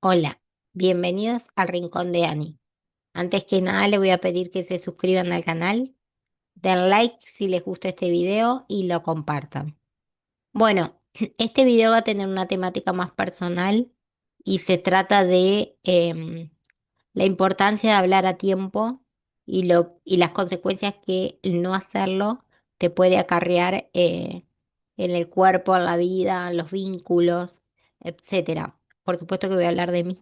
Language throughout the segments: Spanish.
Hola, bienvenidos al Rincón de Annie. Antes que nada, le voy a pedir que se suscriban al canal, den like si les gusta este video y lo compartan. Bueno, este video va a tener una temática más personal y se trata de la importancia de hablar a tiempo y las consecuencias que el no hacerlo te puede acarrear en el cuerpo, en la vida, en los vínculos, etcétera. Por supuesto que voy a hablar de mí,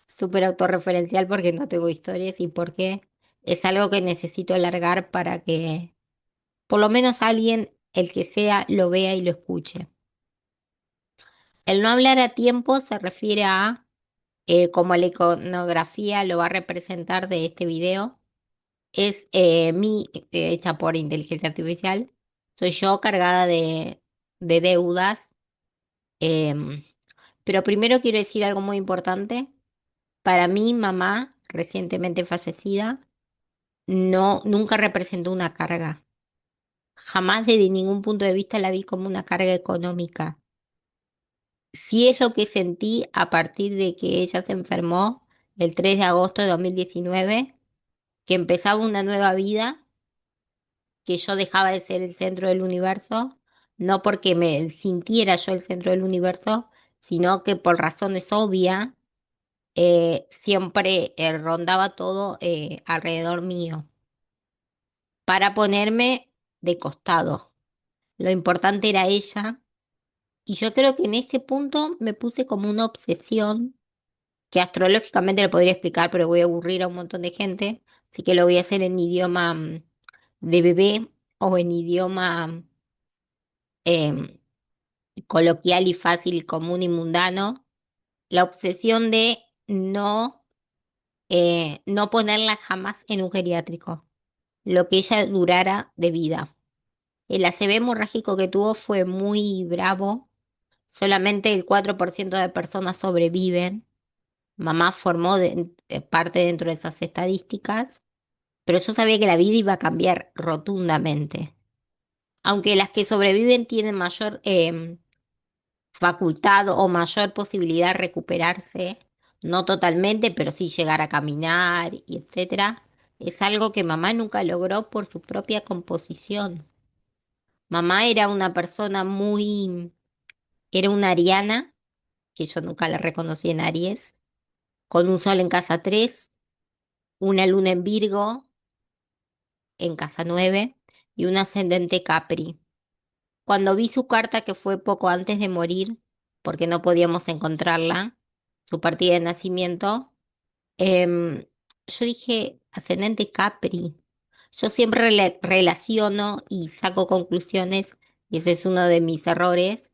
súper autorreferencial porque no tengo historias y porque es algo que necesito alargar para que por lo menos alguien, el que sea, lo vea y lo escuche. El no hablar a tiempo se refiere a, como la iconografía lo va a representar de este video, es hecha por inteligencia artificial. Soy yo cargada de deudas. em, pero primero quiero decir algo muy importante. Para mí, mamá, recientemente fallecida, no, nunca representó una carga. Jamás desde ningún punto de vista la vi como una carga económica. Sí es lo que sentí a partir de que ella se enfermó el 3 de agosto de 2019, que empezaba una nueva vida, que yo dejaba de ser el centro del universo, no porque me sintiera yo el centro del universo, sino que por razones obvias siempre rondaba todo alrededor mío para ponerme de costado. Lo importante era ella. Y yo creo que en ese punto me puse como una obsesión, que astrológicamente lo podría explicar, pero voy a aburrir a un montón de gente, así que lo voy a hacer en idioma de bebé o en idioma em, coloquial y fácil, común y mundano. La obsesión de no ponerla jamás en un geriátrico, lo que ella durara de vida. El ACV hemorrágico que tuvo fue muy bravo. Solamente el 4% de personas sobreviven. Mamá formó parte dentro de esas estadísticas, pero yo sabía que la vida iba a cambiar rotundamente. Aunque las que sobreviven tienen mayor facultad o mayor posibilidad de recuperarse, no totalmente, pero sí llegar a caminar y etcétera, es algo que mamá nunca logró por su propia composición. Mamá era una persona era una ariana, que yo nunca la reconocí en Aries, con un sol en casa 3, una luna en Virgo en casa 9 y un ascendente Capri. Cuando vi su carta, que fue poco antes de morir, porque no podíamos encontrarla, su partida de nacimiento, em, yo dije, ascendente Capri. Yo siempre relaciono y saco conclusiones, y ese es uno de mis errores,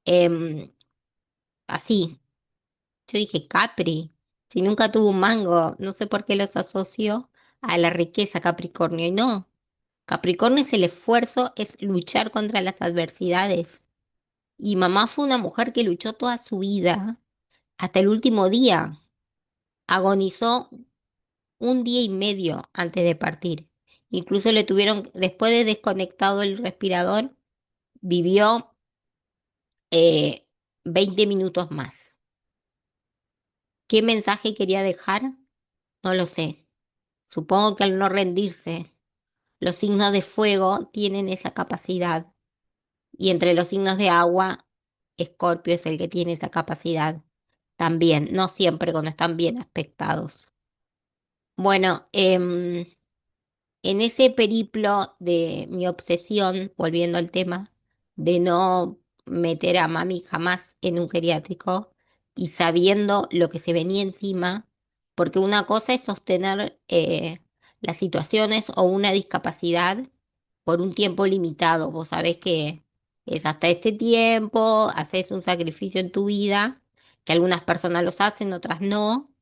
em, así. Yo dije, Capri, si nunca tuvo un mango, no sé por qué los asocio a la riqueza Capricornio. Y no, Capricornio es el esfuerzo, es luchar contra las adversidades. Y mamá fue una mujer que luchó toda su vida, hasta el último día. Agonizó un día y medio antes de partir. Incluso le tuvieron, después de desconectado el respirador, vivió 20 minutos más. ¿Qué mensaje quería dejar? No lo sé. Supongo que al no rendirse, los signos de fuego tienen esa capacidad. Y entre los signos de agua, Escorpio es el que tiene esa capacidad también, no siempre cuando están bien aspectados. Bueno, en ese periplo de mi obsesión, volviendo al tema, de no meter a mami jamás en un geriátrico y sabiendo lo que se venía encima, porque una cosa es sostener las situaciones o una discapacidad por un tiempo limitado. Vos sabés que es hasta este tiempo, haces un sacrificio en tu vida, que algunas personas los hacen, otras no.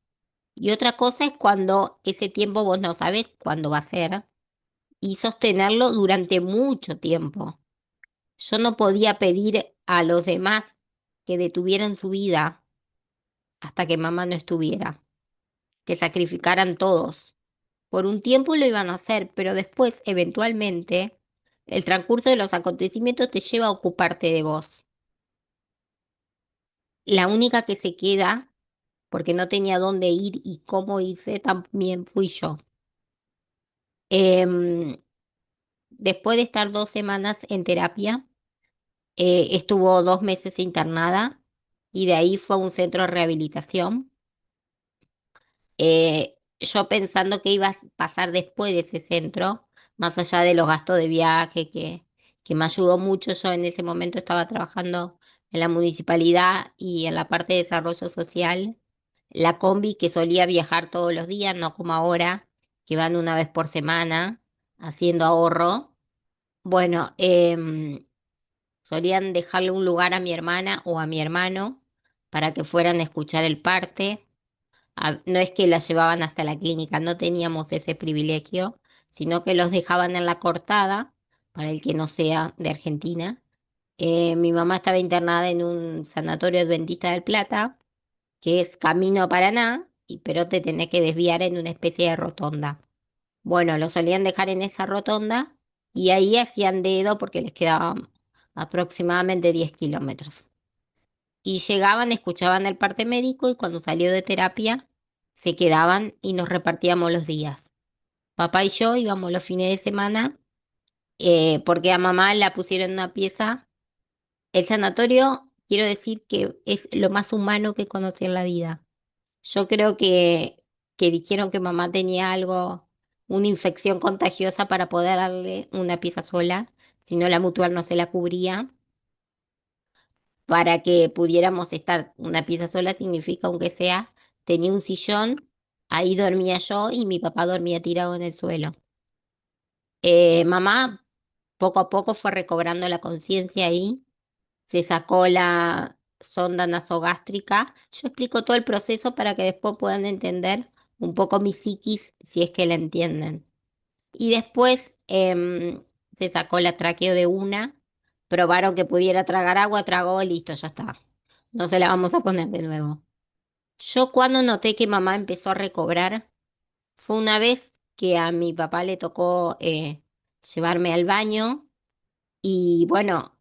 Y otra cosa es cuando ese tiempo vos no sabés cuándo va a ser y sostenerlo durante mucho tiempo. Yo no podía pedir a los demás que detuvieran su vida hasta que mamá no estuviera, que sacrificaran todos. Por un tiempo lo iban a hacer, pero después, eventualmente, el transcurso de los acontecimientos te lleva a ocuparte de vos. La única que se queda porque no tenía dónde ir y cómo irse, también fui yo. Em, Después de estar 2 semanas en terapia, estuvo 2 meses internada y de ahí fue a un centro de rehabilitación. Yo pensando que iba a pasar después de ese centro, más allá de los gastos de viaje que me ayudó mucho. Yo en ese momento estaba trabajando en la municipalidad y en la parte de desarrollo social. La combi que solía viajar todos los días, no como ahora, que van una vez por semana haciendo ahorro. Bueno, solían dejarle un lugar a mi hermana o a mi hermano para que fueran a escuchar el parte. No es que la llevaban hasta la clínica, no teníamos ese privilegio, sino que los dejaban en la cortada, para el que no sea de Argentina. Mi mamá estaba internada en un sanatorio adventista del Plata, que es camino a Paraná, pero te tenés que desviar en una especie de rotonda. Bueno, lo solían dejar en esa rotonda y ahí hacían dedo porque les quedaban aproximadamente 10 kilómetros. Y llegaban, escuchaban el parte médico y cuando salió de terapia se quedaban y nos repartíamos los días. Papá y yo íbamos los fines de semana porque a mamá la pusieron en una pieza. El sanatorio, quiero decir que es lo más humano que conocí en la vida. Yo creo que dijeron que mamá tenía algo, una infección contagiosa para poder darle una pieza sola, si no la mutual no se la cubría. Para que pudiéramos estar una pieza sola significa, aunque sea, tenía un sillón, ahí dormía yo y mi papá dormía tirado en el suelo. Mamá poco a poco fue recobrando la conciencia ahí, se sacó la sonda nasogástrica. Yo explico todo el proceso para que después puedan entender un poco mi psiquis, si es que la entienden. Y después se sacó la traqueo de una, probaron que pudiera tragar agua, tragó, listo, ya está. No se la vamos a poner de nuevo. Yo cuando noté que mamá empezó a recobrar, fue una vez que a mi papá le tocó llevarme al baño y bueno,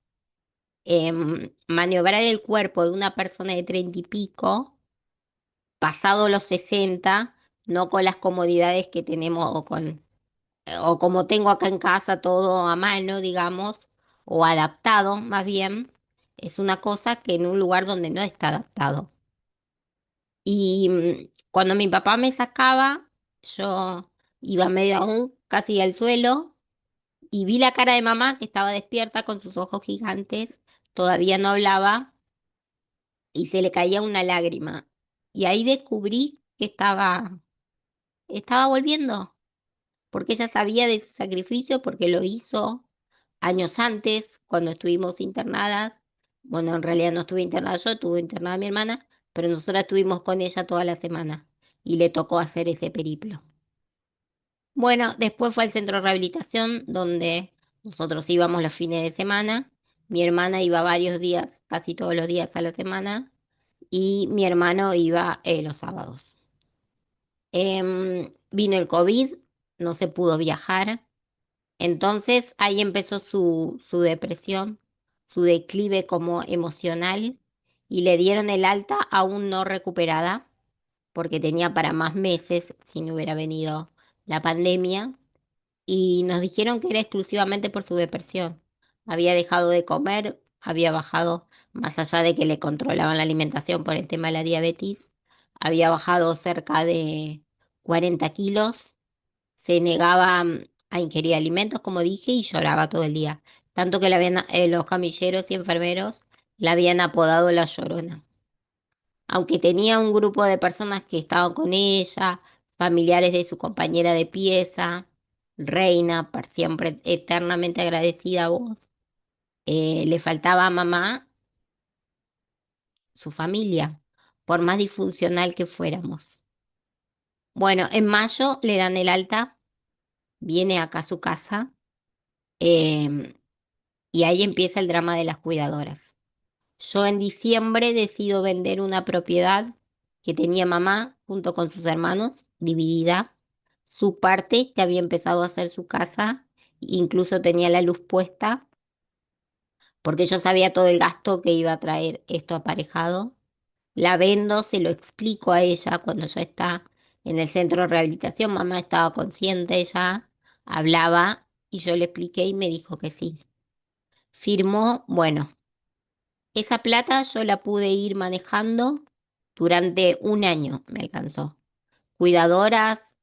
maniobrar el cuerpo de una persona de 30 y pico, pasado los 60, no con las comodidades que tenemos o como tengo acá en casa todo a mano, digamos, o adaptado más bien, es una cosa que en un lugar donde no está adaptado. Y cuando mi papá me sacaba, yo iba medio aún casi al suelo y vi la cara de mamá que estaba despierta con sus ojos gigantes, todavía no hablaba y se le caía una lágrima. Y ahí descubrí que estaba volviendo, porque ella sabía de ese sacrificio, porque lo hizo años antes, cuando estuvimos internadas. Bueno, en realidad no estuve internada yo, estuvo internada mi hermana, pero nosotras estuvimos con ella toda la semana y le tocó hacer ese periplo. Bueno, después fue al centro de rehabilitación donde nosotros íbamos los fines de semana. Mi hermana iba varios días, casi todos los días a la semana, y mi hermano iba los sábados. Vino el COVID, no se pudo viajar. Entonces ahí empezó su depresión, su declive como emocional y le dieron el alta aún no recuperada porque tenía para más meses si no hubiera venido la pandemia y nos dijeron que era exclusivamente por su depresión. Había dejado de comer, había bajado, más allá de que le controlaban la alimentación por el tema de la diabetes, había bajado cerca de 40 kilos, se negaba a ingerir alimentos, como dije, y lloraba todo el día. Tanto que los camilleros y enfermeros la habían apodado la Llorona. Aunque tenía un grupo de personas que estaban con ella, familiares de su compañera de pieza, reina, por siempre eternamente agradecida a vos, le faltaba a mamá su familia, por más disfuncional que fuéramos. Bueno, en mayo le dan el alta, viene acá a su casa. em, Y ahí empieza el drama de las cuidadoras. Yo en diciembre decido vender una propiedad que tenía mamá junto con sus hermanos, dividida. Su parte, que había empezado a hacer su casa, incluso tenía la luz puesta, porque yo sabía todo el gasto que iba a traer esto aparejado. La vendo, se lo explico a ella cuando ya está en el centro de rehabilitación. Mamá estaba consciente ya, hablaba y yo le expliqué y me dijo que sí. Firmó, bueno, esa plata yo la pude ir manejando durante un año, me alcanzó. Cuidadoras,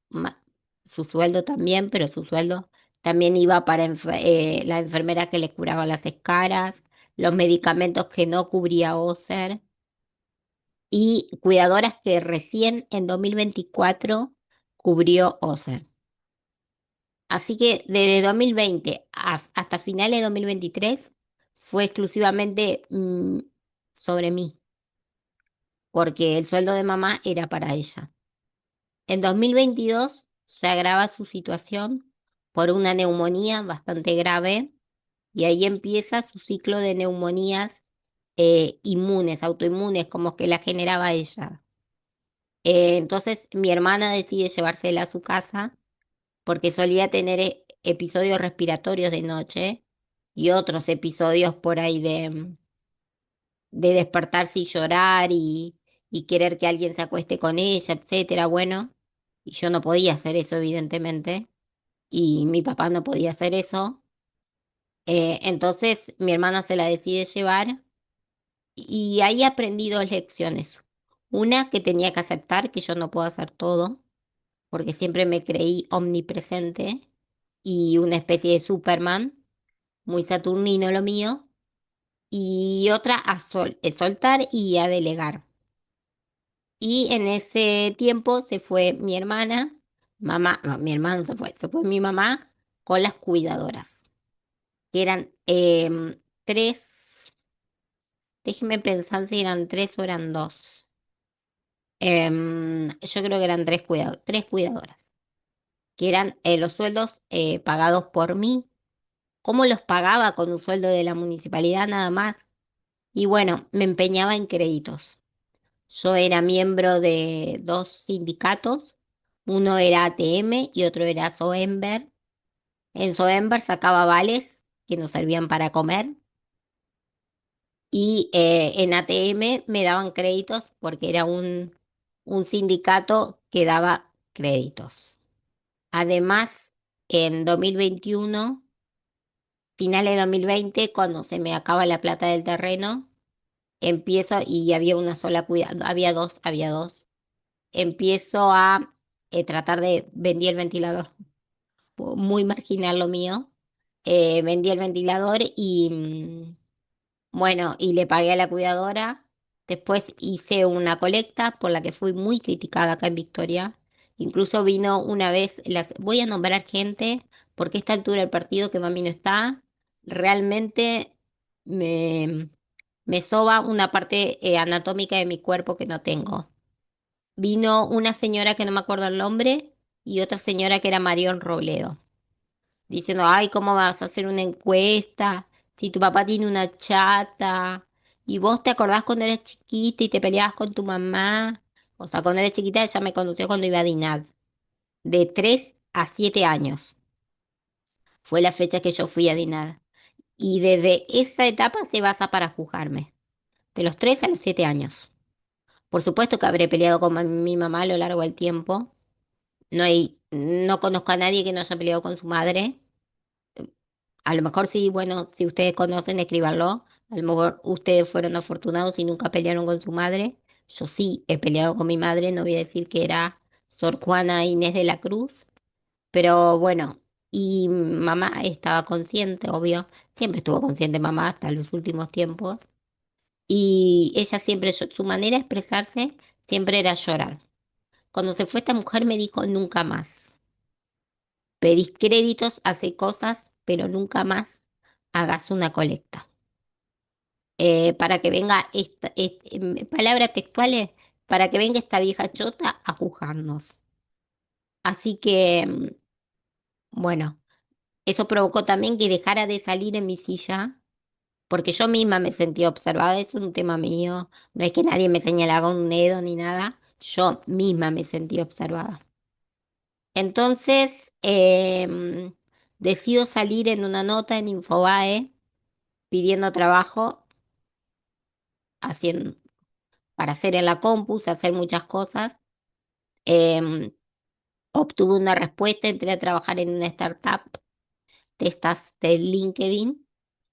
su sueldo también, pero su sueldo también iba para la enfermera que le curaba las escaras, los medicamentos que no cubría OSER y cuidadoras que recién en 2024 cubrió OSER. Así que desde 2020 hasta finales de 2023 fue exclusivamente sobre mí, porque el sueldo de mamá era para ella. En 2022 se agrava su situación por una neumonía bastante grave y ahí empieza su ciclo de neumonías inmunes, autoinmunes, como que la generaba ella. Entonces mi hermana decide llevársela a su casa porque solía tener episodios respiratorios de noche y otros episodios por ahí de despertarse y llorar y querer que alguien se acueste con ella, etcétera. Bueno, y yo no podía hacer eso, evidentemente, y mi papá no podía hacer eso. Entonces mi hermana se la decide llevar y ahí aprendí dos lecciones. Una, que tenía que aceptar que yo no puedo hacer todo, porque siempre me creí omnipresente y una especie de Superman, muy saturnino lo mío. Y otra, soltar y a delegar. Y en ese tiempo se fue mi hermana, mamá, no, mi hermano se fue mi mamá con las cuidadoras, que eran tres, déjeme pensar si eran tres o eran dos. Yo creo que eran tres cuidadoras, que eran los sueldos pagados por mí. ¿Cómo los pagaba con un sueldo de la municipalidad nada más? Y bueno, me empeñaba en créditos. Yo era miembro de dos sindicatos, uno era ATM y otro era Soember. En Soember sacaba vales que nos servían para comer y en ATM me daban créditos porque era un sindicato que daba créditos. Además, en 2021, finales de 2020, cuando se me acaba la plata del terreno, empiezo y había una sola había dos. Empiezo a tratar de vendí el ventilador, muy marginal lo mío. Vendí el ventilador y bueno, y le pagué a la cuidadora. Después hice una colecta por la que fui muy criticada acá en Victoria. Incluso vino una vez, voy a nombrar gente, porque a esta altura del partido que mami no está, realmente me, me soba una parte anatómica de mi cuerpo que no tengo. Vino una señora que no me acuerdo el nombre y otra señora que era Marión Robledo, diciendo, ay, ¿cómo vas a hacer una encuesta si tu papá tiene una chata? ¿Y vos te acordás cuando eras chiquita y te peleabas con tu mamá? O sea, cuando eras chiquita ella me conoció cuando iba a DINAD, de 3 a 7 años. Fue la fecha que yo fui a DINAD. Y desde esa etapa se basa para juzgarme, de los 3 a los 7 años. Por supuesto que habré peleado con mi mamá a lo largo del tiempo. No conozco a nadie que no haya peleado con su madre. A lo mejor sí, bueno, si ustedes conocen, escríbanlo. A lo mejor ustedes fueron afortunados y nunca pelearon con su madre. Yo sí he peleado con mi madre, no voy a decir que era Sor Juana Inés de la Cruz, pero bueno, y mamá estaba consciente, obvio, siempre estuvo consciente mamá hasta los últimos tiempos. Y ella siempre, su manera de expresarse siempre era llorar. Cuando se fue esta mujer me dijo nunca más. Pedís créditos, hace cosas, pero nunca más hagas una colecta. Para que venga palabras textuales, para que venga esta vieja chota a juzgarnos. Así que, bueno, eso provocó también que dejara de salir en mi silla, porque yo misma me sentí observada, es un tema mío, no es que nadie me señalaba un dedo ni nada, yo misma me sentí observada. Entonces, decido salir en una nota en Infobae pidiendo trabajo, haciendo, para hacer en la compu, sé hacer muchas cosas. Em, Obtuve una respuesta, entré a trabajar en una startup de estas de LinkedIn.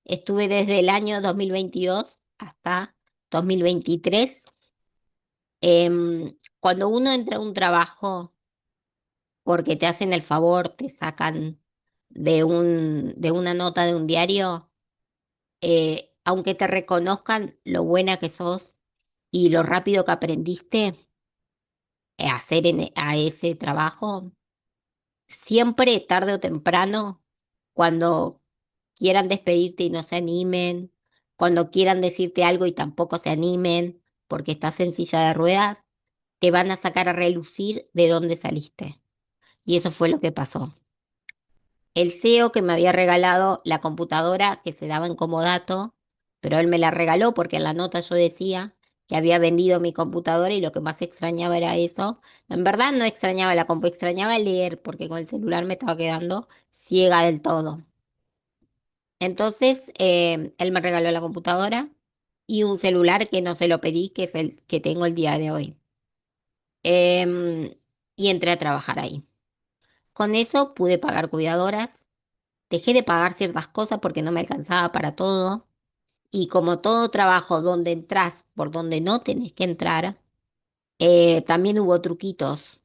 Estuve desde el año 2022 hasta 2023. Cuando uno entra a un trabajo porque te hacen el favor, te sacan de una nota de un diario, aunque te reconozcan lo buena que sos y lo rápido que aprendiste a hacer a ese trabajo, siempre, tarde o temprano, cuando quieran despedirte y no se animen, cuando quieran decirte algo y tampoco se animen porque estás en silla de ruedas, te van a sacar a relucir de dónde saliste. Y eso fue lo que pasó. El CEO que me había regalado la computadora que se daba en comodato, pero él me la regaló porque en la nota yo decía que había vendido mi computadora y lo que más extrañaba era eso. En verdad no extrañaba la compu, extrañaba leer porque con el celular me estaba quedando ciega del todo. Entonces, él me regaló la computadora y un celular que no se lo pedí, que es el que tengo el día de hoy. Em, y entré a trabajar ahí. Con eso pude pagar cuidadoras. Dejé de pagar ciertas cosas porque no me alcanzaba para todo. Y como todo trabajo donde entras por donde no tenés que entrar, también hubo truquitos.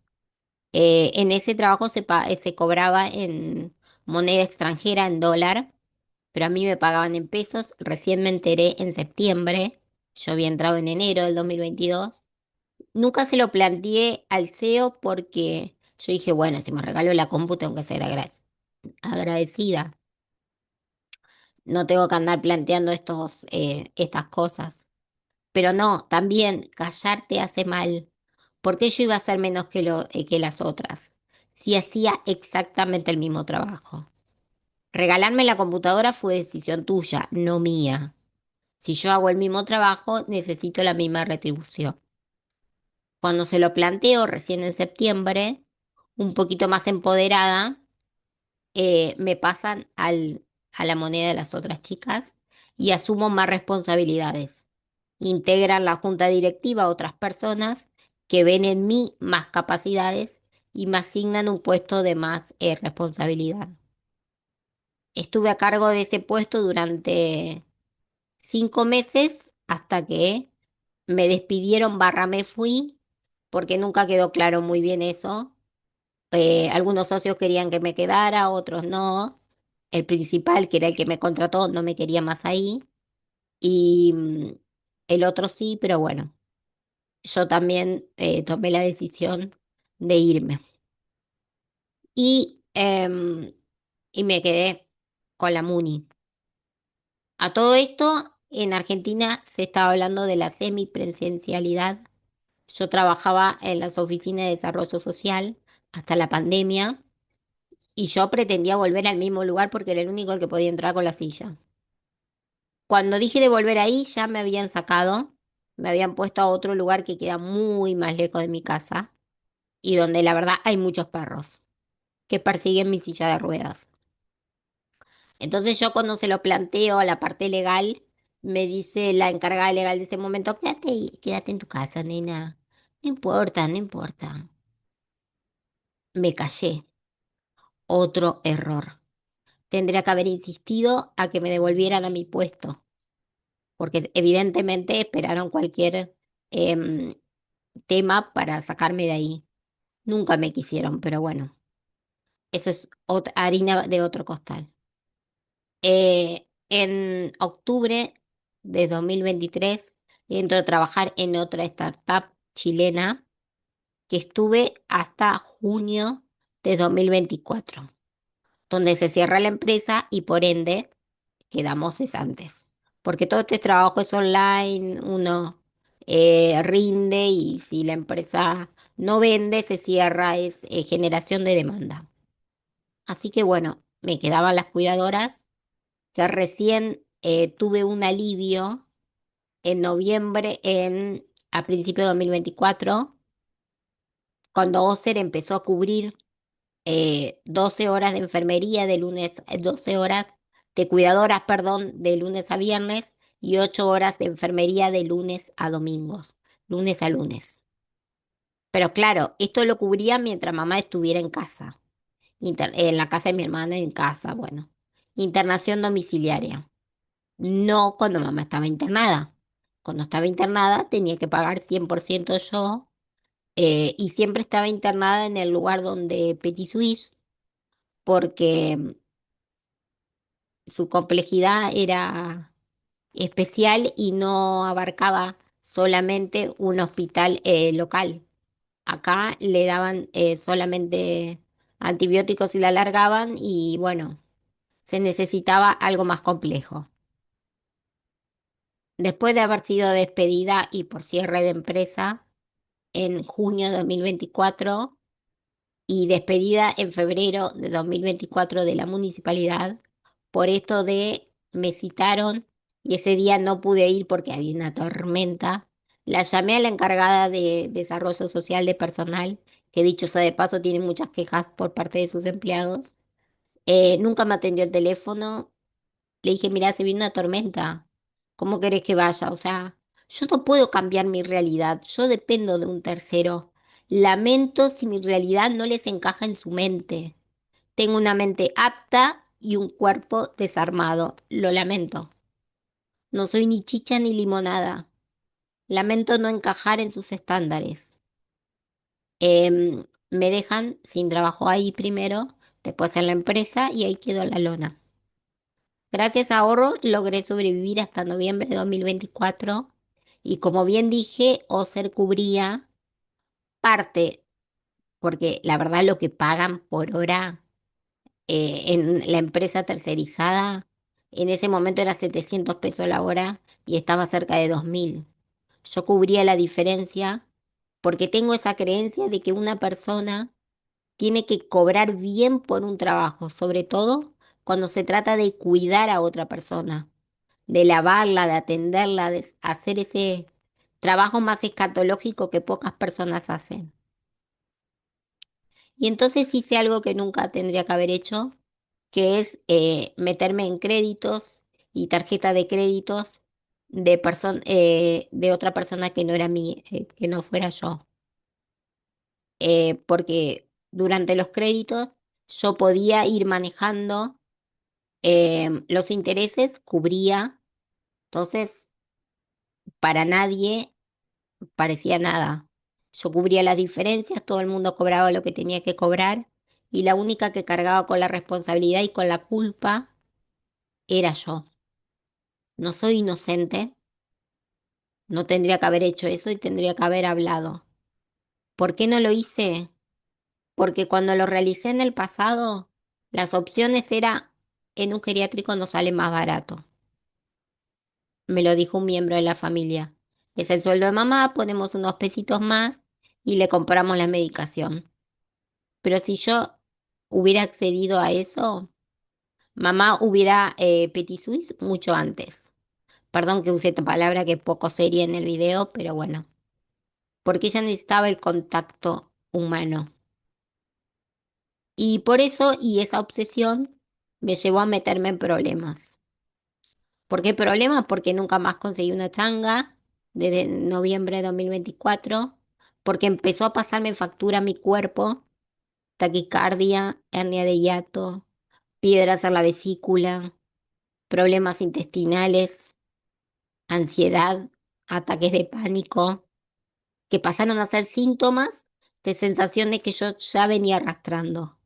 En ese trabajo se cobraba en moneda extranjera, en dólar, pero a mí me pagaban en pesos. Recién me enteré en septiembre. Yo había entrado en enero del 2022. Nunca se lo planteé al CEO porque yo dije, bueno, si me regaló la compu tengo que ser agradecida. No tengo que andar planteando estas cosas. Pero no, también callarte hace mal. ¿Por qué yo iba a ser menos que las otras? Si hacía exactamente el mismo trabajo. Regalarme la computadora fue decisión tuya, no mía. Si yo hago el mismo trabajo, necesito la misma retribución. Cuando se lo planteo recién en septiembre, un poquito más empoderada, me pasan a la moneda de las otras chicas y asumo más responsabilidades. Integran la junta directiva a otras personas que ven en mí más capacidades y me asignan un puesto de más responsabilidad. Estuve a cargo de ese puesto durante 5 meses hasta que me despidieron barra me fui porque nunca quedó claro muy bien eso. Algunos socios querían que me quedara, otros no. El principal, que era el que me contrató, no me quería más ahí. Y el otro sí, pero bueno, yo también tomé la decisión de irme. Y, y me quedé con la Muni. A todo esto, en Argentina se estaba hablando de la semipresencialidad. Yo trabajaba en las oficinas de desarrollo social hasta la pandemia y yo pretendía volver al mismo lugar porque era el único al que podía entrar con la silla. Cuando dije de volver ahí, ya me habían sacado, me habían puesto a otro lugar que queda muy más lejos de mi casa y donde la verdad hay muchos perros que persiguen mi silla de ruedas. Entonces yo cuando se lo planteo a la parte legal, me dice la encargada legal de ese momento, quédate en tu casa, nena. No importa, no importa. Me callé. Otro error. Tendría que haber insistido a que me devolvieran a mi puesto, porque evidentemente esperaron cualquier em, tema para sacarme de ahí. Nunca me quisieron, pero bueno, eso es harina de otro costal. En octubre de 2023 entro a trabajar en otra startup chilena que estuve hasta junio de 2024, donde se cierra la empresa y por ende quedamos cesantes. Porque todo este trabajo es online, uno rinde y si la empresa no vende, se cierra, es generación de demanda. Así que bueno, me quedaban las cuidadoras que recién tuve un alivio en noviembre, a principios de 2024, cuando Ocer empezó a cubrir 12 horas de enfermería de lunes, 12 horas de cuidadoras, perdón, de lunes a viernes y 8 horas de enfermería de lunes a domingos. lunes a lunes. Pero claro, esto lo cubría mientras mamá estuviera en casa, en la casa de mi hermana, en casa, bueno. Internación domiciliaria. No cuando mamá estaba internada. Cuando estaba internada tenía que pagar 100% yo, y siempre estaba internada en el lugar donde Petit Suisse porque su complejidad era especial y no abarcaba solamente un hospital local. Acá le daban solamente antibióticos y la alargaban y bueno, se necesitaba algo más complejo. Después de haber sido despedida y por cierre de empresa en junio de 2024 y despedida en febrero de 2024 de la municipalidad, por esto de me citaron y ese día no pude ir porque había una tormenta. La llamé a la encargada de desarrollo social de personal, que dicho sea de paso tiene muchas quejas por parte de sus empleados. Nunca me atendió el teléfono. Le dije, mirá, se viene una tormenta. ¿Cómo querés que vaya? O sea, yo no puedo cambiar mi realidad. Yo dependo de un tercero. Lamento si mi realidad no les encaja en su mente. Tengo una mente apta y un cuerpo desarmado. Lo lamento. No soy ni chicha ni limonada. Lamento no encajar en sus estándares. Me dejan sin trabajo ahí primero, después en la empresa y ahí quedó la lona. Gracias a ahorro logré sobrevivir hasta noviembre de 2024 y como bien dije, Ocer cubría parte, porque la verdad lo que pagan por hora en la empresa tercerizada en ese momento era 700 pesos la hora y estaba cerca de 2000. Yo cubría la diferencia porque tengo esa creencia de que una persona tiene que cobrar bien por un trabajo, sobre todo cuando se trata de cuidar a otra persona, de lavarla, de atenderla, de hacer ese trabajo más escatológico que pocas personas hacen. Y entonces hice algo que nunca tendría que haber hecho, que es meterme en créditos y tarjeta de créditos de otra persona que no era mí, que no fuera yo. Porque durante los créditos yo podía ir manejando los intereses, cubría, entonces para nadie parecía nada. Yo cubría las diferencias, todo el mundo cobraba lo que tenía que cobrar y la única que cargaba con la responsabilidad y con la culpa era yo. No soy inocente, no tendría que haber hecho eso y tendría que haber hablado. ¿Por qué no lo hice? Porque cuando lo realicé en el pasado, las opciones era en un geriátrico nos sale más barato. Me lo dijo un miembro de la familia. Es el sueldo de mamá, ponemos unos pesitos más y le compramos la medicación. Pero si yo hubiera accedido a eso, mamá hubiera Petit Suisse mucho antes. Perdón que use esta palabra que es poco seria en el video, pero bueno, porque ella necesitaba el contacto humano. Y por eso, y esa obsesión, me llevó a meterme en problemas. ¿Por qué problemas? Porque nunca más conseguí una changa desde noviembre de 2024, porque empezó a pasarme factura a mi cuerpo, taquicardia, hernia de hiato, piedras en la vesícula, problemas intestinales, ansiedad, ataques de pánico, que pasaron a ser síntomas de sensaciones que yo ya venía arrastrando.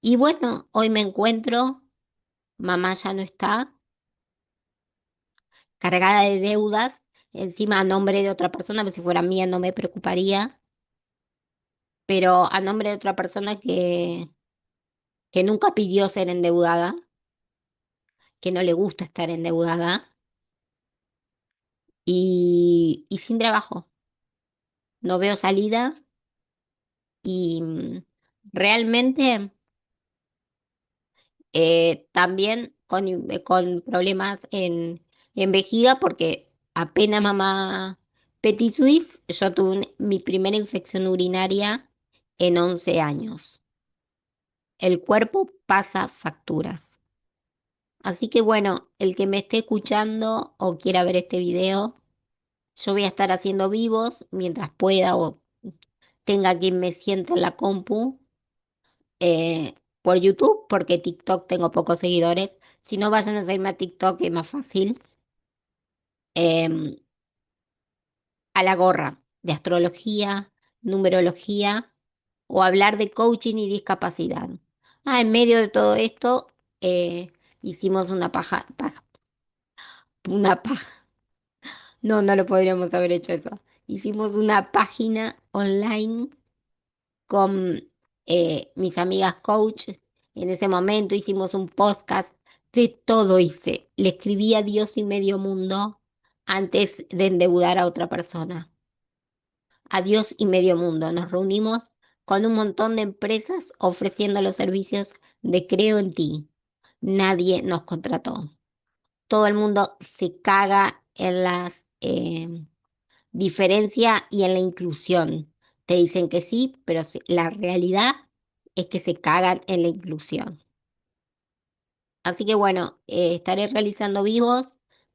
Y bueno, hoy me encuentro, mamá ya no está, cargada de deudas, encima a nombre de otra persona, pues si fuera mía no me preocuparía, pero a nombre de otra persona que nunca pidió ser endeudada, que no le gusta estar endeudada y sin trabajo. No veo salida y realmente también con problemas en vejiga porque apenas mamá Petit Suisse, yo tuve mi primera infección urinaria en 11 años. El cuerpo pasa facturas. Así que bueno, el que me esté escuchando o quiera ver este video, Yo voy a estar haciendo vivos mientras pueda o tenga quien me siente en la compu por YouTube, porque TikTok tengo pocos seguidores. Si no, vayan a seguirme a TikTok, es más fácil. Em, a la gorra de astrología, numerología o hablar de coaching y discapacidad. En medio de todo esto, hicimos una paja, no, no lo podríamos haber hecho eso. Hicimos una página online con mis amigas coach. En ese momento hicimos un podcast, de todo hice. Le escribí a Dios y medio mundo antes de endeudar a otra persona. A Dios y medio mundo. Nos reunimos con un montón de empresas ofreciendo los servicios de Creo en ti. Nadie nos contrató. Todo el mundo se caga en las diferencia y en la inclusión. Te dicen que sí, pero la realidad es que se cagan en la inclusión. Así que bueno, estaré realizando vivos.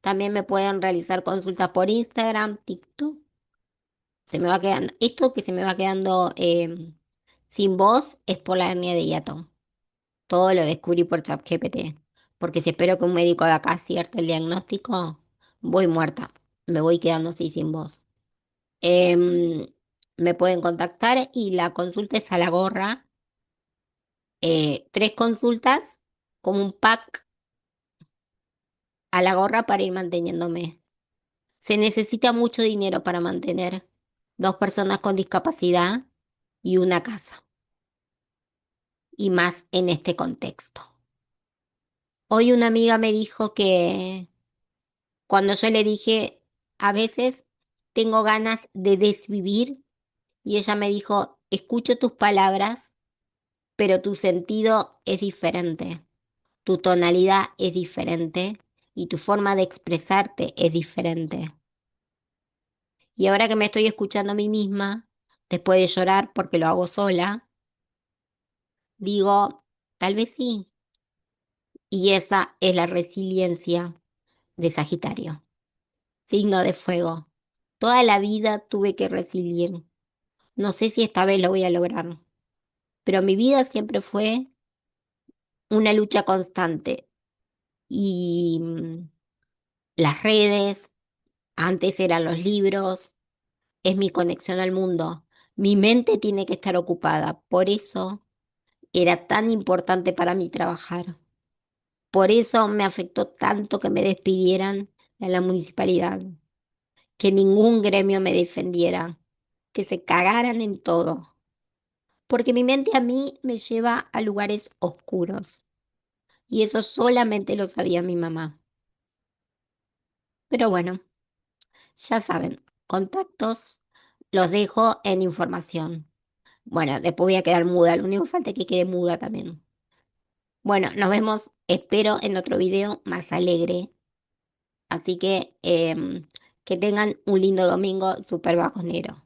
También me pueden realizar consultas por Instagram, TikTok. Se me va quedando, esto que se me va quedando sin voz es por la hernia de hiato. Todo lo descubrí por ChatGPT. Porque si espero que un médico de acá acierte el diagnóstico, voy muerta. Me voy quedando así sin voz. Em, Me pueden contactar y la consulta es a la gorra. Tres consultas como un pack a la gorra para ir manteniéndome. Se necesita mucho dinero para mantener dos personas con discapacidad y una casa, y más en este contexto. Hoy una amiga me dijo que cuando yo le dije, a veces tengo ganas de desvivir, y ella me dijo, escucho tus palabras, pero tu sentido es diferente, tu tonalidad es diferente y tu forma de expresarte es diferente. Y ahora que me estoy escuchando a mí misma, después de llorar porque lo hago sola, digo, tal vez sí. Y esa es la resiliencia de Sagitario, signo de fuego. Toda la vida tuve que resiliar. No sé si esta vez lo voy a lograr, pero mi vida siempre fue una lucha constante. Y las redes, antes eran los libros, es mi conexión al mundo. Mi mente tiene que estar ocupada. Por eso era tan importante para mí trabajar. Por eso me afectó tanto que me despidieran de la municipalidad, que ningún gremio me defendiera, que se cagaran en todo. Porque mi mente a mí me lleva a lugares oscuros. Y eso solamente lo sabía mi mamá. Pero bueno, ya saben, contactos los dejo en información. Bueno, después voy a quedar muda, lo único que falta es que quede muda también. Bueno, nos vemos, espero, en otro video más alegre. Así que tengan un lindo domingo súper bajonero.